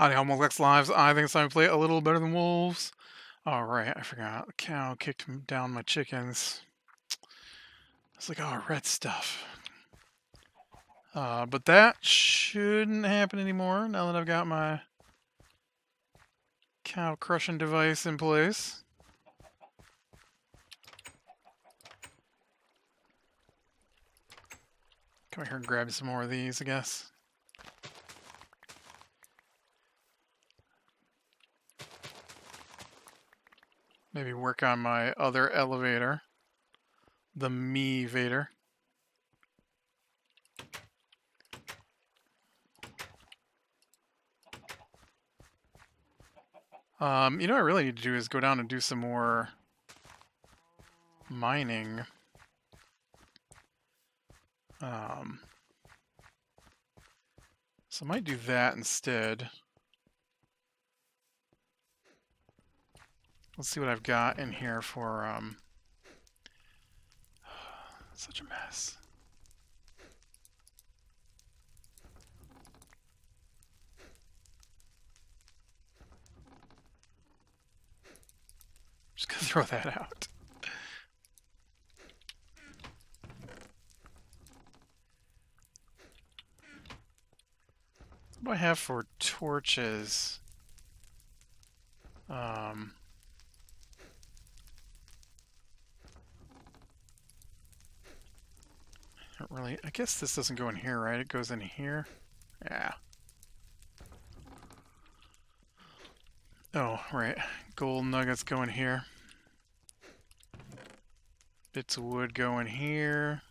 Howdy, Homeless Lives. I think I play a little better than wolves. All right, I forgot. The cow kicked down my chickens. It's like, oh, red stuff. But that shouldn't happen anymore now that I've got my cow crushing device in place. Come here and grab some more of these, I guess. Maybe work on my other elevator, the me-vator. You know what I really need to do is go down and do some more mining. So I might do that instead. Let's see what I've got in here for, such a mess. Just gonna throw that out. What do I have for torches? Not really. I guess this doesn't go in here, right? It goes in here. Yeah. Oh, right. Gold nuggets go in here. Bits of wood go in here.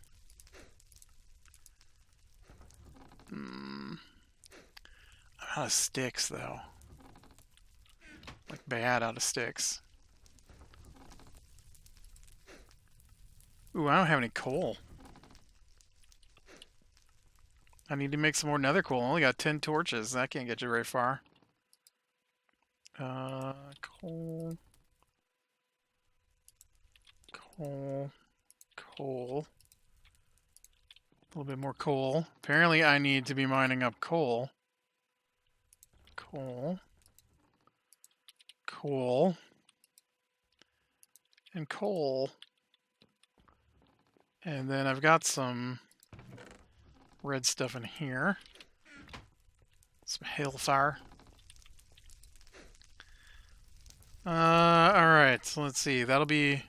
I'm out of sticks, though. Like, bad out of sticks. Ooh, I don't have any coal. I need to make some more nether coal. I only got 10 torches. That can't get you very far. Coal. Coal. Coal. A little bit more coal. Apparently I need to be mining up coal. Coal. Coal. And coal. And then I've got some red stuff in here. Some hailfire. Alright, so let's see. That'll be...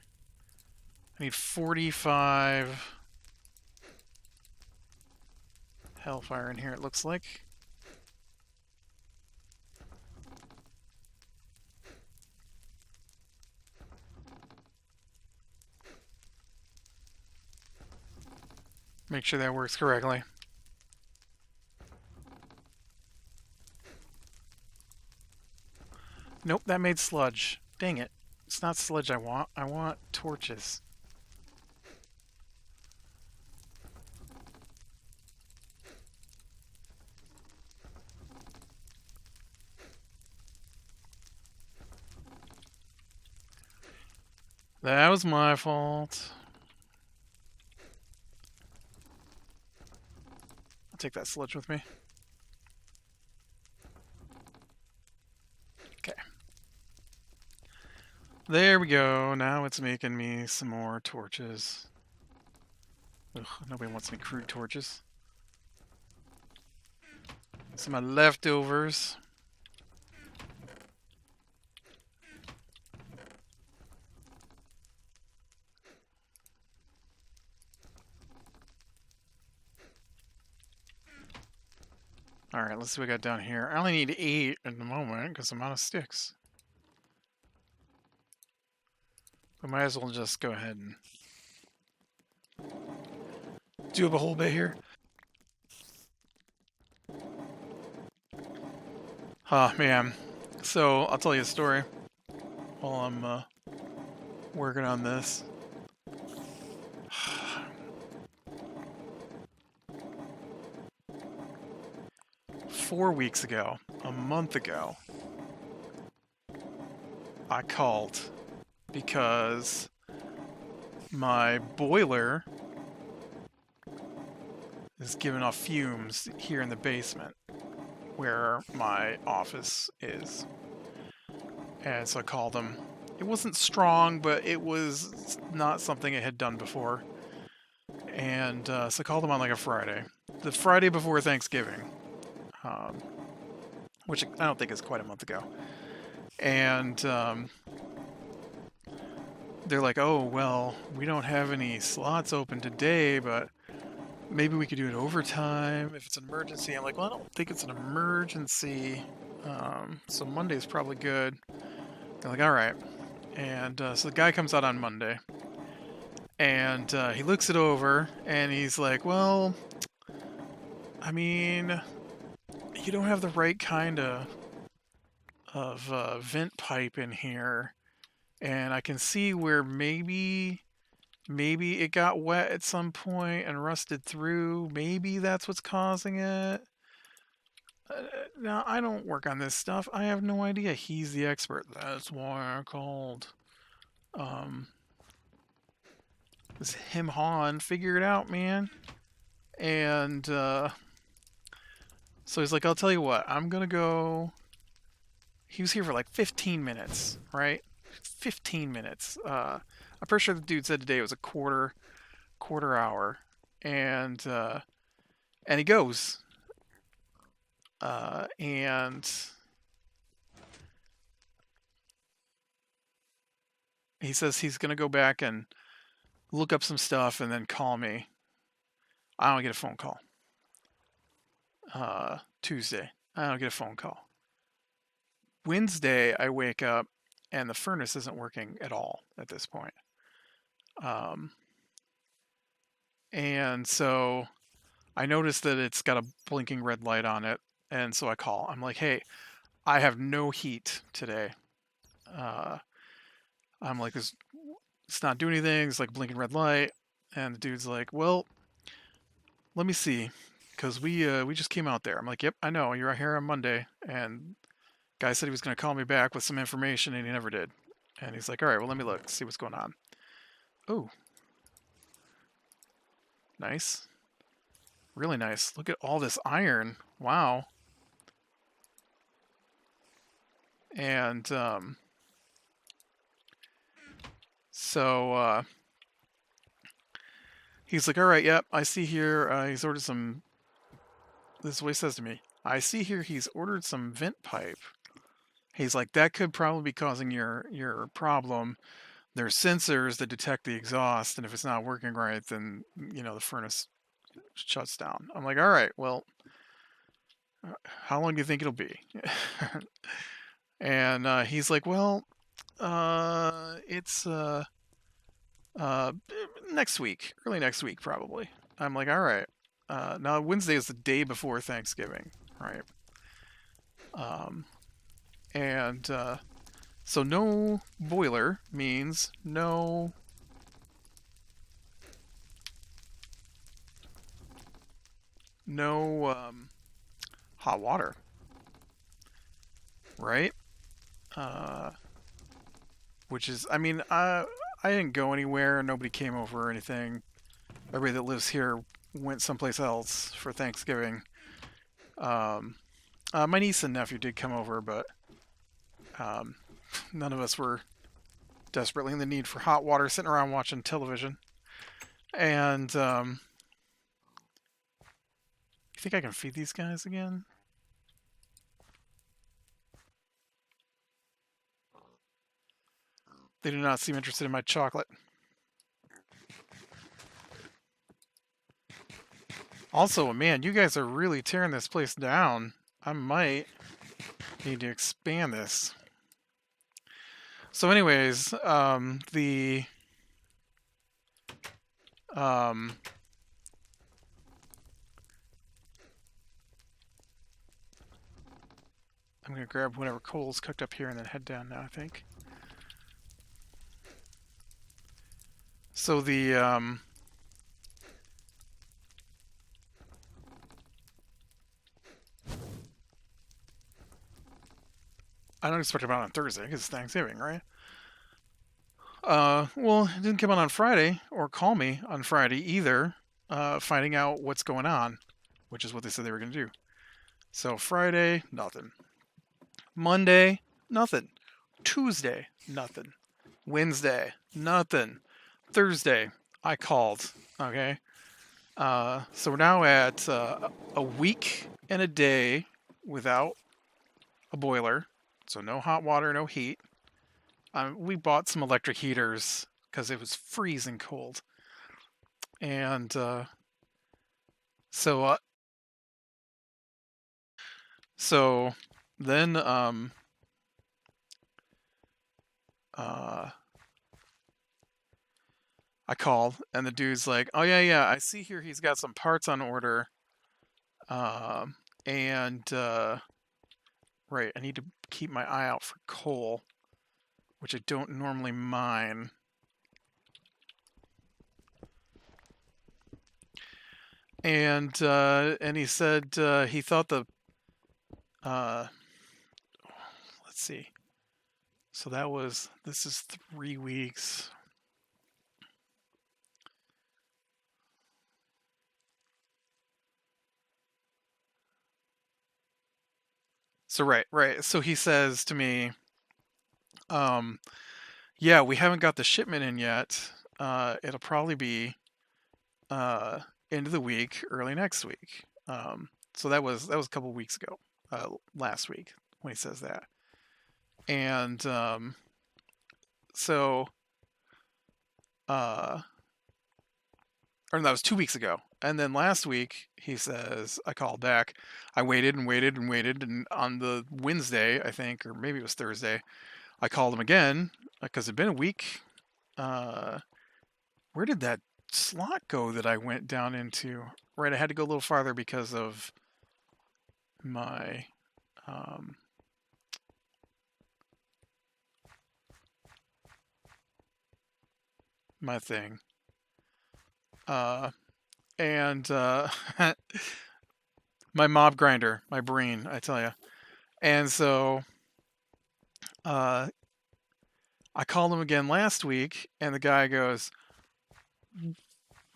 I need 45 hellfire in here, it looks like. Make sure that works correctly. Nope, that made sludge. Dang it. It's not sludge I want. I want torches. That was my fault. I'll take that sludge with me. Okay. There we go. Now it's making me some more torches. Ugh, nobody wants any crude torches. Some of my leftovers. Alright, let's see what we got down here. I only need 8 at the moment because I'm out of sticks. We might as well just go ahead and do up a whole bit here. Oh, man. So, I'll tell you a story while I'm working on this. 4 weeks ago, a month ago, I called because my boiler is giving off fumes here in the basement, where my office is. And so I called him. It wasn't strong, but it was not something I had done before. And so I called him on like a Friday. The Friday before Thanksgiving. Um, which I don't think is quite a month ago. And they're like, oh, well, we don't have any slots open today, but maybe we could do it overtime if it's an emergency. I'm like, well, I don't think it's an emergency. So Monday's probably good. They're like, all right. And so the guy comes out on Monday. And he looks it over, and he's like, well, I mean, you don't have the right kind of vent pipe in here. And I can see where maybe it got wet at some point and rusted through. Maybe that's what's causing it. Now, I don't work on this stuff. I have no idea. He's the expert. That's why I called. This him Han. Figure it out, man. And so he's like, I'll tell you what. I'm going to go. He was here for like 15 minutes, right? 15 minutes. I'm pretty sure the dude said today it was a quarter hour. And he goes. And he says he's going to go back and look up some stuff and then call me. I don't get a phone call. Tuesday, I don't get a phone call. Wednesday, I wake up and the furnace isn't working at all at this point. And so I notice that it's got a blinking red light on it. And so I call. I'm like, hey, I have no heat today. I'm like, it's not doing anything. It's like blinking red light. And the dude's like, well, let me see. Because we just came out there. I'm like, yep, I know. You're here on Monday. And guy said he was going to call me back with some information, and he never did. And he's like, all right, well, let me look, see what's going on. Oh. Nice. Really nice. Look at all this iron. Wow. And so he's like, all right, yep, I see here he's ordered some. This is what he says to me. I see here he's ordered some vent pipe. He's like, that could probably be causing your problem. There's sensors that detect the exhaust, and if it's not working right, then, the furnace shuts down. I'm like, all right, well, how long do you think it'll be? And he's like, well, it's next week, early next week, probably. I'm like, all right. Now, Wednesday is the day before Thanksgiving, right? And so no boiler means no hot water, right? Which is, I mean, I didn't go anywhere. Nobody came over or anything. Everybody that lives here went someplace else for Thanksgiving. My niece and nephew did come over, but none of us were desperately in the need for hot water, sitting around watching television. And you think I can feed these guys again? They do not seem interested in my chocolate. Also, man, you guys are really tearing this place down. I might need to expand this. So anyways, I'm going to grab whatever coal's cooked up here and then head down now, I think. So the I don't expect it out on Thursday because it's Thanksgiving, right? Well, it didn't come out on Friday or call me on Friday either, finding out what's going on, which is what they said they were going to do. So Friday, nothing. Monday, nothing. Tuesday, nothing. Wednesday, nothing. Thursday, I called. Okay. So we're now at a week and a day without a boiler. So no hot water, no heat. We bought some electric heaters because it was freezing cold. And so, uh, so then uh, I called, and the dude's like, "Oh yeah, yeah, I see here he's got some parts on order, um, and right, I need to keep my eye out for coal, which I don't normally mine." And he said he thought uh, let's see, so this is 3 weeks. So right. So he says to me, um, yeah, we haven't got the shipment in yet. It'll probably be uh, end of the week, early next week. So that was a couple weeks ago, last week when he says that. And so, uh, or no, that was 2 weeks ago. And then last week he says I called back. I waited and waited and waited, and on the Wednesday, I think, or maybe it was Thursday, I called him again because it'd been a week. Uh, where did that slot go that I went down into? Right, I had to go a little farther because of my um, my thing. Uh, and my mob grinder, my brain, I tell you. And so uh, I called him again last week, and the guy goes,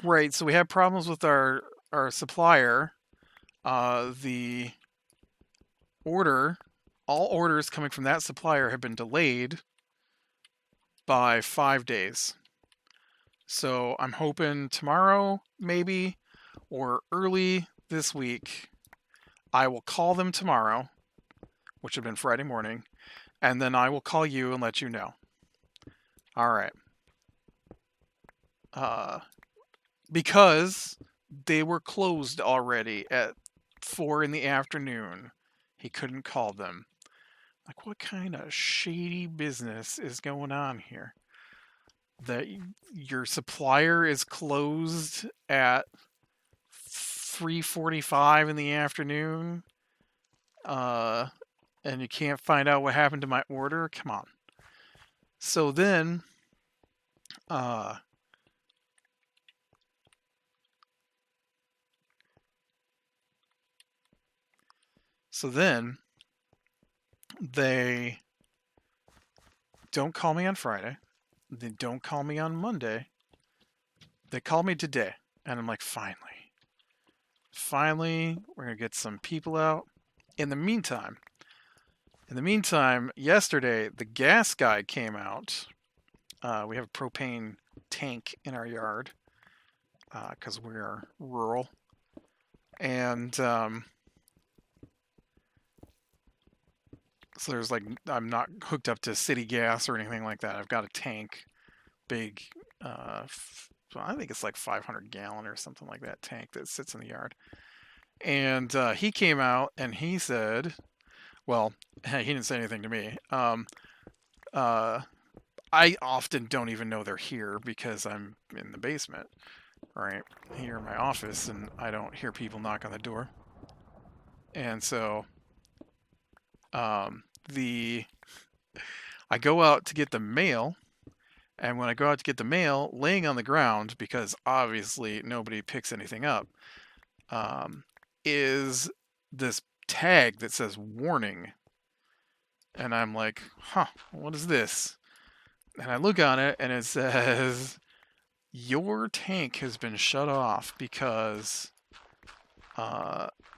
"Right, so we have problems with our supplier. The order, all orders coming from that supplier have been delayed by 5 days. So I'm hoping tomorrow, maybe, or early this week, I will call them tomorrow, which would have been Friday morning, and then I will call you and let you know." All right. Uh, because they were closed already at 4 in the afternoon. He couldn't call them. Like, what kind of shady business is going on here? That your supplier is closed at 3:45 in the afternoon, uh, and you can't find out what happened to my order? Come on. So then, uh, so then they don't call me on Friday. They don't call me on Monday. They call me today, and I'm like, finally, we're gonna get some people out. In the meantime, yesterday the gas guy came out. We have a propane tank in our yard because we're rural, and so there's like I'm not hooked up to city gas or anything like that. I've got a tank, big. I think it's like 500 gallon or something like that tank that sits in the yard. And he came out and he said, well, he didn't say anything to me. Uh, I often don't even know they're here because I'm in the basement, right here in my office, and I don't hear people knock on the door. And so the I go out to get the mail, and when I go out to get the mail, laying on the ground because obviously nobody picks anything up, um, is this tag that says "warning," and I'm like, "Huh, what is this?" And I look on it, and it says, "Your tank has been shut off because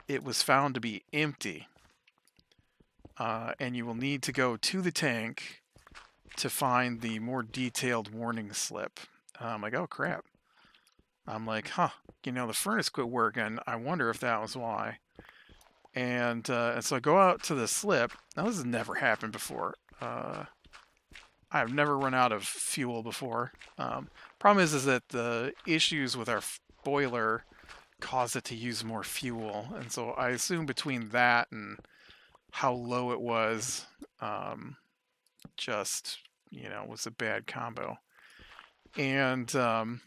it was found to be empty. And you will need to go to the tank to find the more detailed warning slip. I'm like, oh crap. I'm like, huh, the furnace quit working. I wonder if that was why. And so I go out to the slip. Now, this has never happened before. I've never run out of fuel before. Problem is that the issues with our boiler cause it to use more fuel. And so I assume between that and how low it was, just, was a bad combo. And so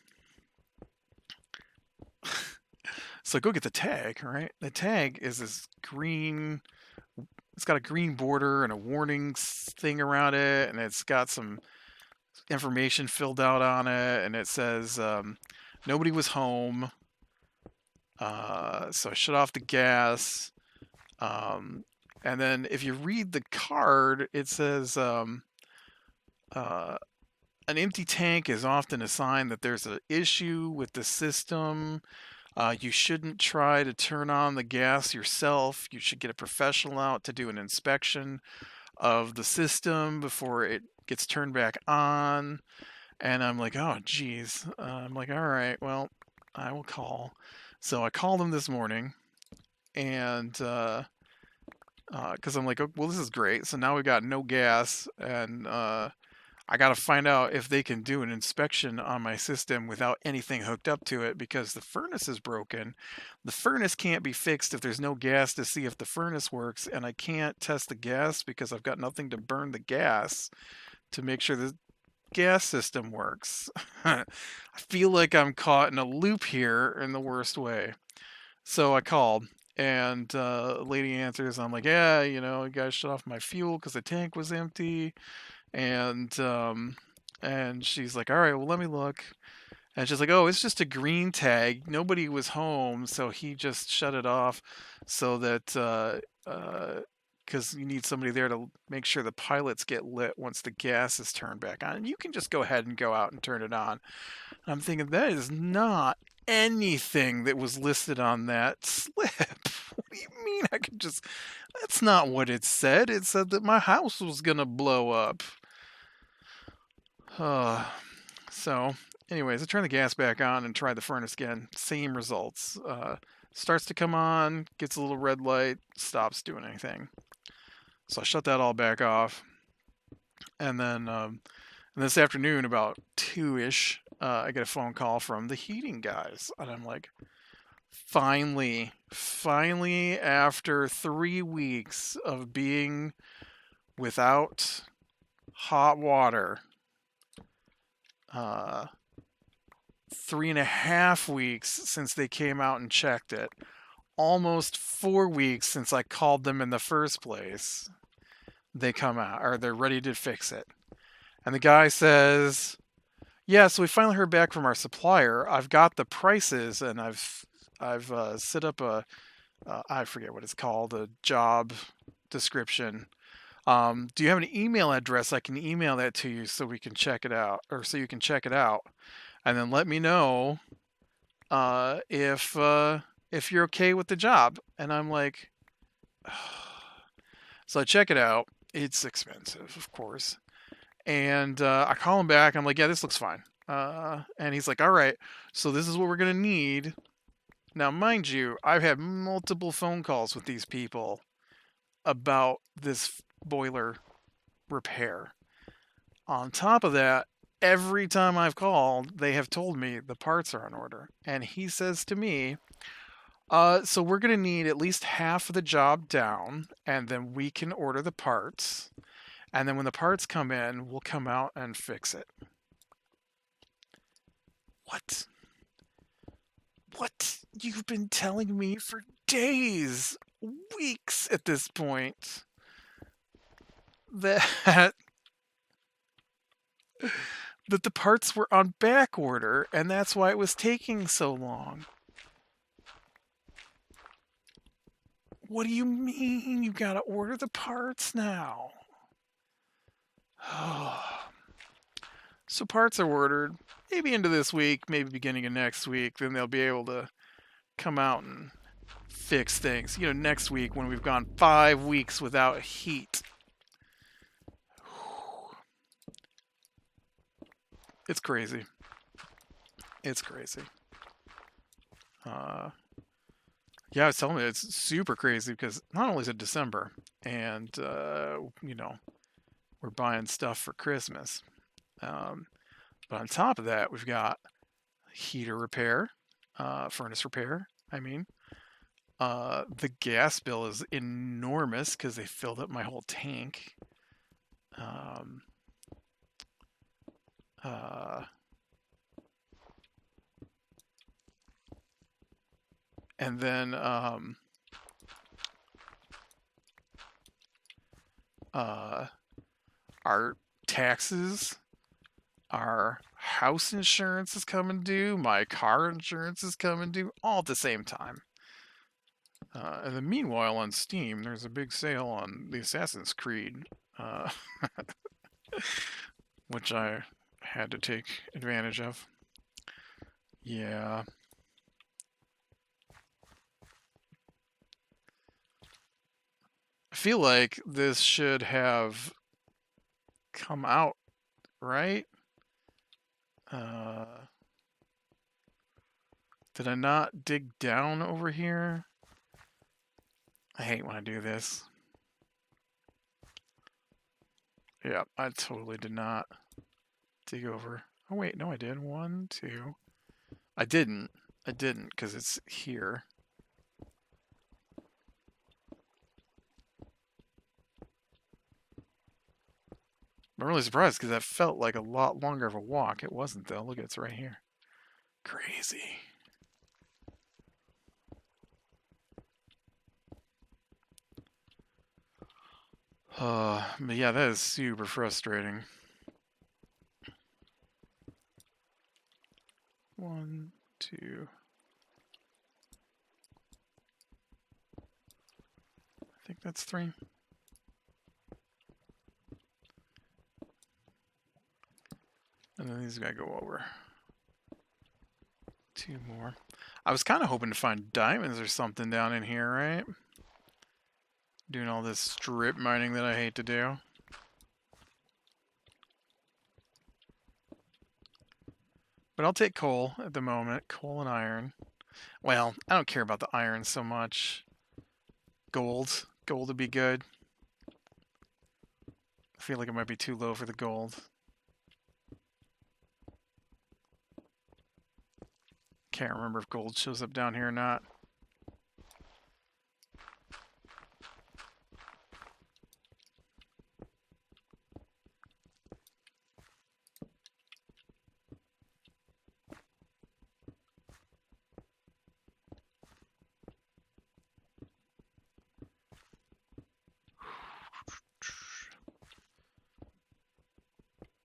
go get the tag, right? The tag is this green, it's got a green border and a warning thing around it, and it's got some information filled out on it, and it says nobody was home. So I shut off the gas. And then if you read the card, it says an empty tank is often a sign that there's an issue with the system. You shouldn't try to turn on the gas yourself. You should get a professional out to do an inspection of the system before it gets turned back on. And I'm like, oh, geez. I'm like, all right, well, I will call. So I called them this morning, and because I'm like, oh, well, this is great. So now we've got no gas, and I got to find out if they can do an inspection on my system without anything hooked up to it, because the furnace is broken. The furnace can't be fixed if there's no gas to see if the furnace works, and I can't test the gas because I've got nothing to burn the gas to make sure the gas system works. I feel like I'm caught in a loop here in the worst way. So I called, and a lady answers. I'm like, yeah, you guys shut off my fuel because the tank was empty. And she's like, all right, well, let me look. And she's like, oh, it's just a green tag. Nobody was home, so he just shut it off so that because you need somebody there to make sure the pilots get lit once the gas is turned back on. And you can just go ahead and go out and turn it on. And I'm thinking, that is not anything that was listed on that slip. What do you mean I could just... That's not what it said. It said that my house was going to blow up. So, anyways, I turn the gas back on and try the furnace again. Same results. Starts to come on, gets a little red light, stops doing anything. So I shut that all back off. And then this afternoon, about 2-ish, I get a phone call from the heating guys. And I'm like, finally, after 3 weeks of being without hot water, 3.5 weeks since they came out and checked it, almost 4 weeks since I called them in the first place, they come out, or they're ready to fix it. And the guy says, yeah, so we finally heard back from our supplier. I've got the prices, and I've set up I forget what it's called, a job description. Do you have an email address? I can email that to you so we can check it out, or so you can check it out, and then let me know if you're okay with the job. And I'm like, so I check it out. It's expensive, of course. And I call him back. I'm like, yeah, this looks fine. And he's like, all right, so this is what we're going to need. Now, mind you, I've had multiple phone calls with these people about this boiler repair. On top of that, every time I've called, they have told me the parts are on order. And he says to me, so we're going to need at least half of the job down, and then we can order the parts. And then when the parts come in, we'll come out and fix it. What? What? You've been telling me for days, weeks at this point, that the parts were on back order, and that's why it was taking so long. What do you mean you gotta order the parts now? So parts are ordered, maybe into this week, maybe beginning of next week. Then they'll be able to come out and fix things. You know, next week when we've gone 5 weeks without heat. It's crazy. It's crazy. Uh, yeah, I was telling you, it's super crazy because not only is it December, and you know, we're buying stuff for Christmas, um, but on top of that, we've got heater repair, furnace repair. I mean, the gas bill is enormous because they filled up my whole tank. Um, uh, and then uh, our taxes, our house insurance is coming due, my car insurance is coming due, all at the same time. And then meanwhile, on Steam, there's a big sale on the Assassin's Creed, uh, which I had to take advantage of. Yeah. I feel like this should have come out, right? Uh, did I not dig down over here? I hate when I do this. Yeah, I totally did not dig over. Oh wait, no I did. 1, 2. I didn't. I didn't because it's here. I'm really surprised because that felt like a lot longer of a walk. It wasn't though. Look, it's right here. Crazy. But yeah, that is super frustrating. 1, 2. I think that's 3. And then these gotta go over. 2 more. I was kind of hoping to find diamonds or something down in here, right? Doing all this strip mining that I hate to do. But I'll take coal at the moment. Coal and iron. Well, I don't care about the iron so much. Gold. Gold would be good. I feel like it might be too low for the gold. Can't remember if gold shows up down here or not.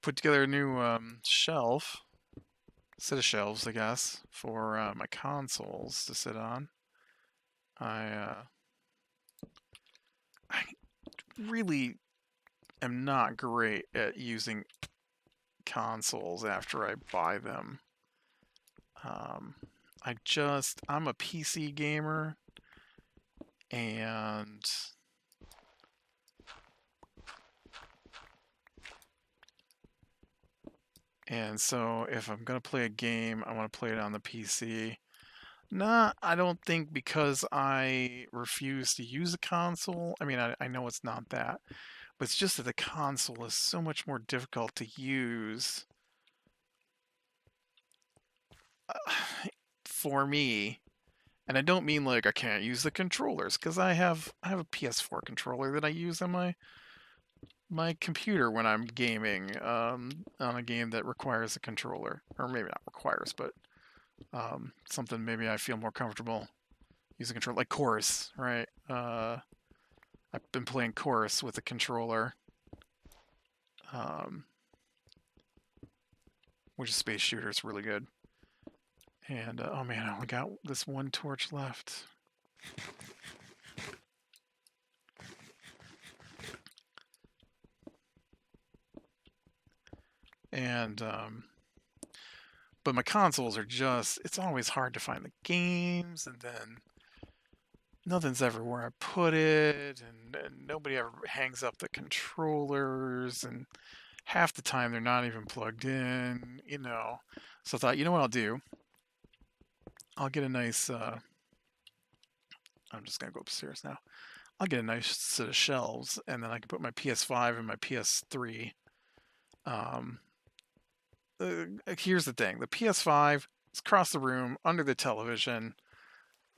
Put together a new shelf. Set of shelves, I guess, for my consoles to sit on. I really am not great at using consoles after I buy them. Um, I'm a PC gamer, and so if I'm gonna play a game, I want to play it on the PC. Nah, I don't think because I refuse to use a console. I mean, I know it's not that, but it's just that the console is so much more difficult to use for me. And I don't mean like I can't use the controllers because I have a PS4 controller that I use on my computer when I'm gaming on a game that requires a controller, or maybe not requires, but something maybe I feel more comfortable using a controller, like Chorus, right? I've been playing Chorus with a controller, um, which is space shooter. It's really good. And oh man, I only got this one torch left. And but my consoles are just, it's always hard to find the games, and then nothing's ever where I put it, and nobody ever hangs up the controllers, and half the time they're not even plugged in, you know. So I thought, you know what I'll do? I'll get a nice, I'm just gonna go upstairs now. I'll get a nice set of shelves, and then I can put my PS5 and my PS3. Um, Here's the thing: the PS5 is across the room under the television.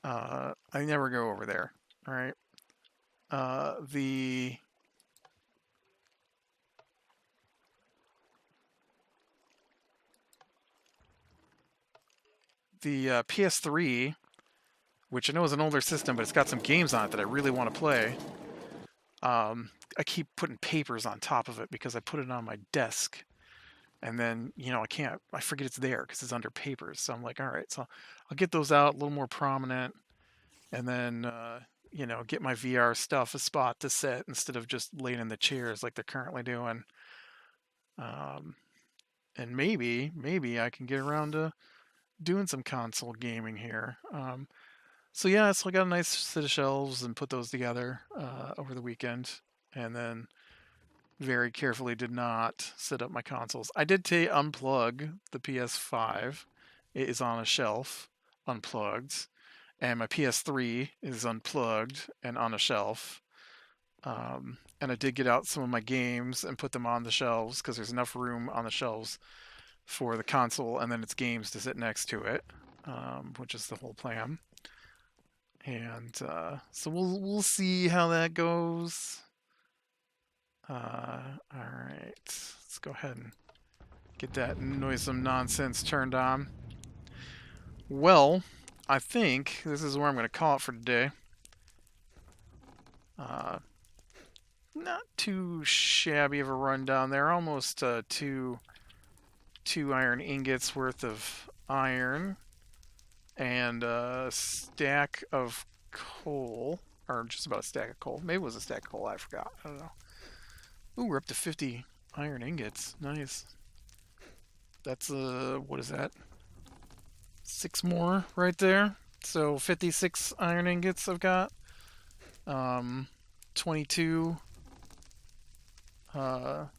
I never go over there. All right. The PS3, which I know is an older system, but it's got some games on it that I really want to play. I keep putting papers on top of it because I put it on my desk, and then I forget it's there because it's under papers. So I'm like, all right, so I'll get those out a little more prominent, and then get my VR stuff a spot to sit instead of just laying in the chairs like they're currently doing. Um, and maybe I can get around to doing some console gaming here. So yeah, so I got a nice set of shelves and put those together over the weekend, and then very carefully did not set up my consoles. I did unplug the PS5. It is on a shelf, unplugged, and my PS3 is unplugged and on a shelf. And I did get out some of my games and put them on the shelves because there's enough room on the shelves for the console and then its games to sit next to it, which is the whole plan. And so we'll see how that goes. All right, let's go ahead and get that noisome nonsense turned on. Well, I think this is where I'm going to call it for today. Not too shabby of a rundown there. Almost two iron ingots worth of iron and a stack of coal, or just about a stack of coal. Maybe it was a stack of coal. I forgot. I don't know. Ooh, we're up to 50 iron ingots. Nice. That's what is that? 6 more right there. So 56 iron ingots I've got. 22.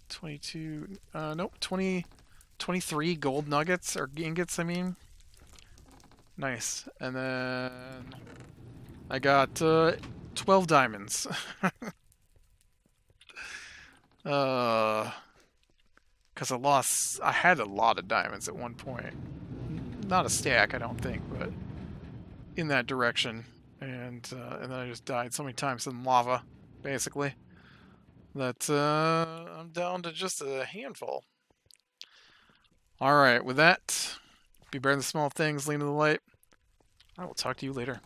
22. Nope. 23 gold nuggets or ingots. I mean. Nice. And then I got 12 diamonds. Because I had a lot of diamonds at one point. Not a stack, I don't think, but in that direction. And then I just died so many times in lava, basically, that I'm down to just a handful. All right, with that, be better than the small things, lean to the light. I will talk to you later.